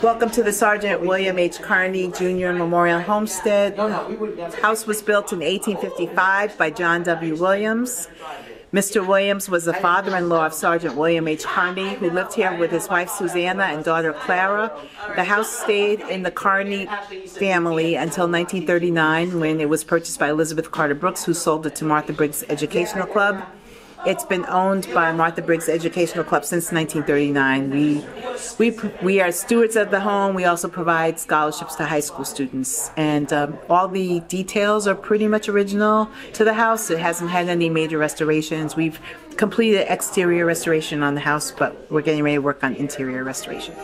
Welcome to the Sergeant William H. Carney Jr. Memorial Homestead. The house was built in 1855 by John W. Williams. Mr. Williams was the father-in-law of Sergeant William H. Carney, who lived here with his wife Susanna and daughter Clara. The house stayed in the Carney family until 1939, when it was purchased by Elizabeth Carter Brooks, who sold it to Martha Briggs Educational Club. It's been owned by Martha Briggs Educational Club since 1939. We are stewards of the home. We also provide scholarships to high school students. And all the details are pretty much original to the house. It hasn't had any major restorations. We've completed exterior restoration on the house, but we're getting ready to work on interior restoration.